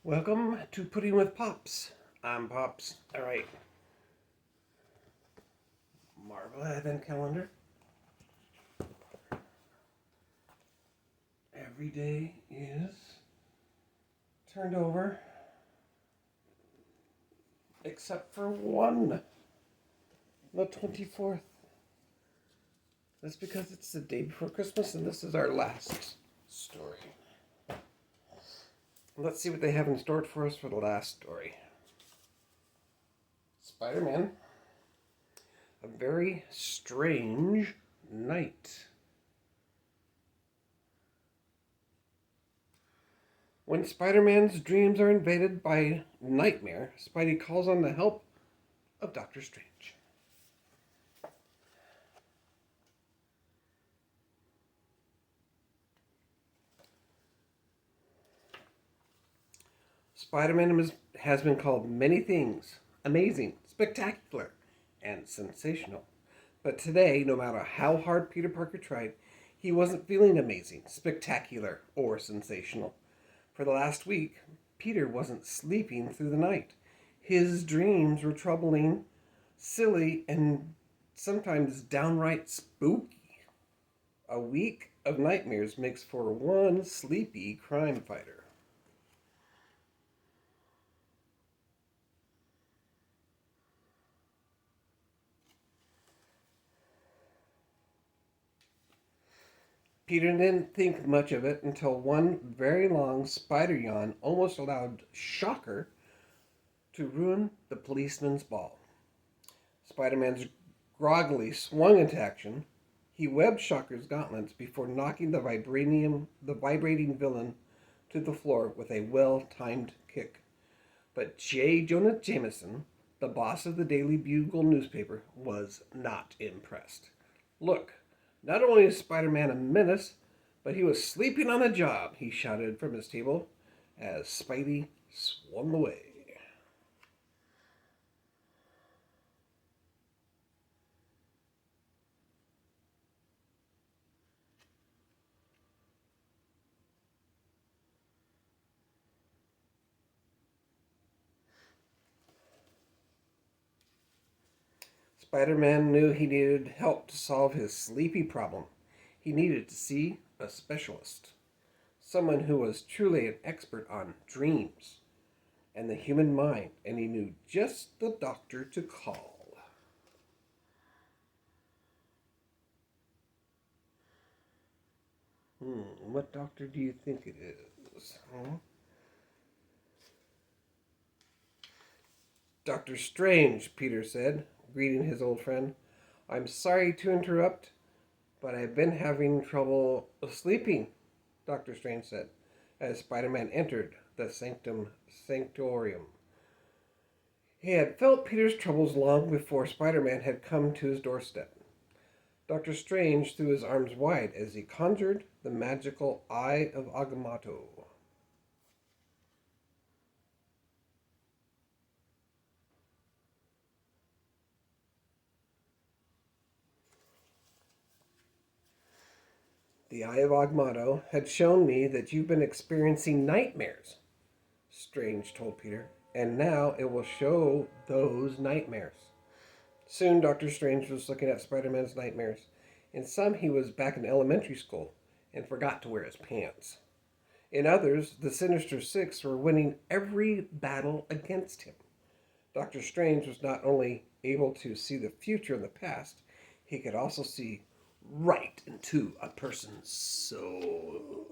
Welcome to Pudding with Pops. I'm Pops. All right. Marvel Advent Calendar. Every day is turned over except for one, the 24th. That's because it's the day before Christmas and this is our last story. Let's see what they have in store for us for the last story. Spider-Man. A very strange night. When Spider-Man's dreams are invaded by nightmare, Spidey calls on the help of Doctor Strange. Spider-Man has been called many things: amazing, spectacular, and sensational. But today, no matter how hard Peter Parker tried, he wasn't feeling amazing, spectacular, or sensational. For the last week, Peter wasn't sleeping through the night. His dreams were troubling, silly, and sometimes downright spooky. A week of nightmares makes for one sleepy crime fighter. Peter didn't think much of it until one very long spider yawn almost allowed Shocker to ruin the policeman's ball. Spider-Man's groggily swung into action. He webbed Shocker's gauntlets before knocking the vibrating villain to the floor with a well-timed kick. But J. Jonah Jameson, the boss of the Daily Bugle newspaper, was not impressed. Look, not only is Spider-Man a menace, but he was sleeping on the job, he shouted from his table as Spidey swung away. Spider-Man knew he needed help to solve his sleepy problem. He needed to see a specialist, someone who was truly an expert on dreams and the human mind, and he knew just the doctor to call. What doctor do you think it is? Dr. Strange, Peter said, greeting his old friend. I'm sorry to interrupt, but I've been having trouble sleeping, Dr. Strange said, as Spider-Man entered the sanctorium. He had felt Peter's troubles long before Spider-Man had come to his doorstep. Dr. Strange threw his arms wide as he conjured the magical Eye of Agamotto. The Eye of Agamotto had shown me that you've been experiencing nightmares, Strange told Peter, and now it will show those nightmares. Soon Doctor Strange was looking at Spider-Man's nightmares. In some he was back in elementary school and forgot to wear his pants. In others, the Sinister Six were winning every battle against him. Doctor Strange was not only able to see the future and the past, he could also see right into a person's soul.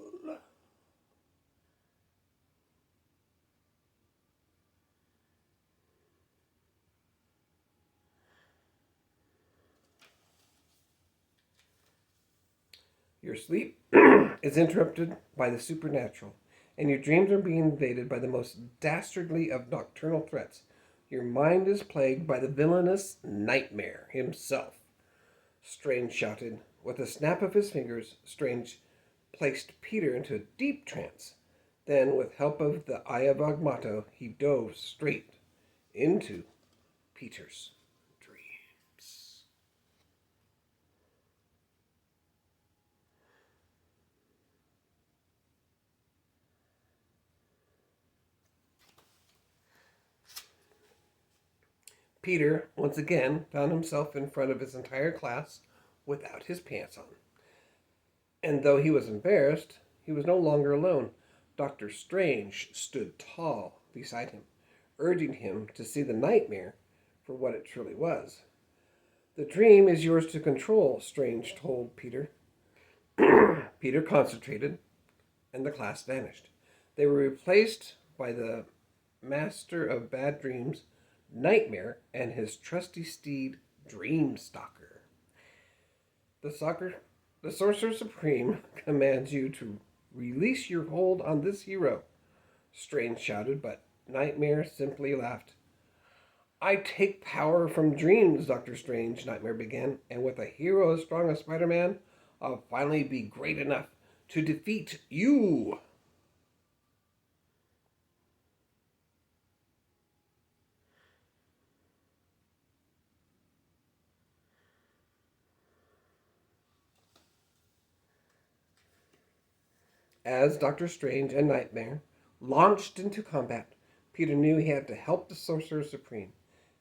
Your sleep is interrupted by the supernatural, and your dreams are being invaded by the most dastardly of nocturnal threats. Your mind is plagued by the villainous Nightmare himself, Strange shouted. With a snap of his fingers, Strange placed Peter into a deep trance. Then, with help of the Eye of Agamotto, he dove straight into Peter's dreams. Peter once again found himself in front of his entire class without his pants on. And though he was embarrassed, he was no longer alone. Dr. Strange stood tall beside him, urging him to see the nightmare for what it truly was. "The dream is yours to control," Strange told Peter. Peter concentrated, and the class vanished. They were replaced by the master of bad dreams, Nightmare, and his trusty steed, Dreamstalker. The Sorcerer Supreme commands you to release your hold on this hero, Strange shouted, but Nightmare simply laughed. "I take power from dreams, Doctor Strange," Nightmare began, "and with a hero as strong as Spider-Man, I'll finally be great enough to defeat you." As Doctor Strange and Nightmare launched into combat, Peter knew he had to help the Sorcerer Supreme,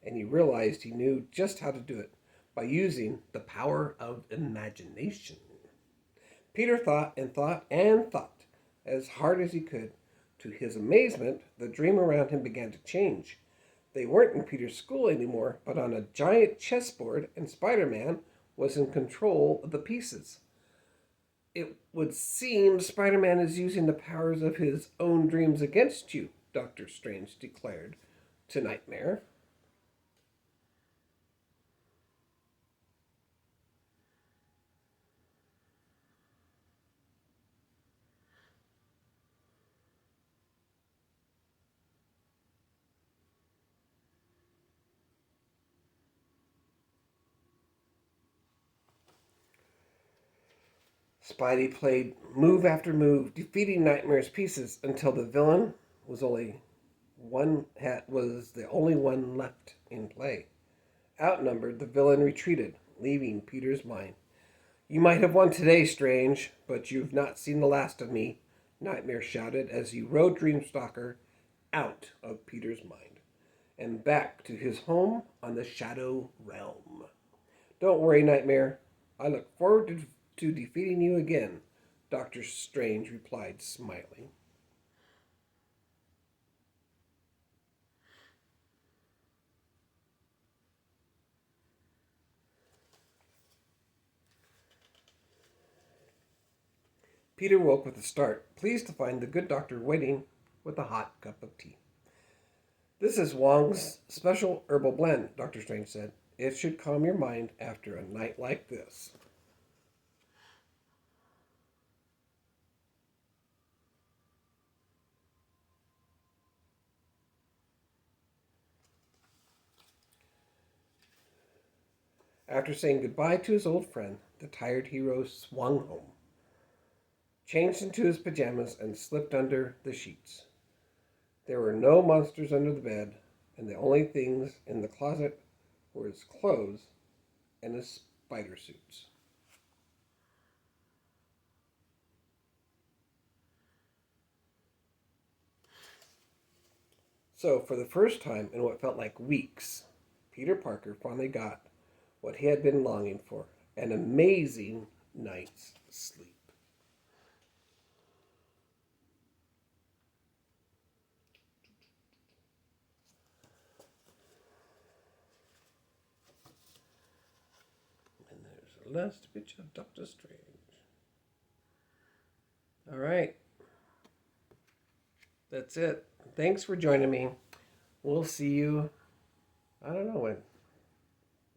and he realized he knew just how to do it by using the power of imagination. Peter thought and thought and thought as hard as he could. To his amazement, the dream around him began to change. They weren't in Peter's school anymore, but on a giant chessboard, and Spider-Man was in control of the pieces. "It would seem Spider-Man is using the powers of his own dreams against you," Doctor Strange declared to Nightmare. Spidey played move after move, defeating Nightmare's pieces until the villain was the only one left in play. Outnumbered, the villain retreated, leaving Peter's mind. "You might have won today, Strange, but you've not seen the last of me," Nightmare shouted as he rode Dreamstalker out of Peter's mind and back to his home on the Shadow Realm. "Don't worry, Nightmare. I look forward to defeating you again," Doctor Strange replied, smiling. Peter woke with a start, pleased to find the good doctor waiting with a hot cup of tea. "This is Wong's special herbal blend," Doctor Strange said. "It should calm your mind after a night like this." After saying goodbye to his old friend, the tired hero swung home, changed into his pajamas, and slipped under the sheets. There were no monsters under the bed, and the only things in the closet were his clothes and his spider suits. So, for the first time in what felt like weeks, Peter Parker finally got what he had been longing for: an amazing night's sleep. And there's the last picture of Doctor Strange. All right, that's it. Thanks for joining me. We'll see you, I don't know when.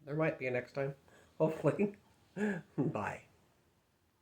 There might be a next time, hopefully. Bye.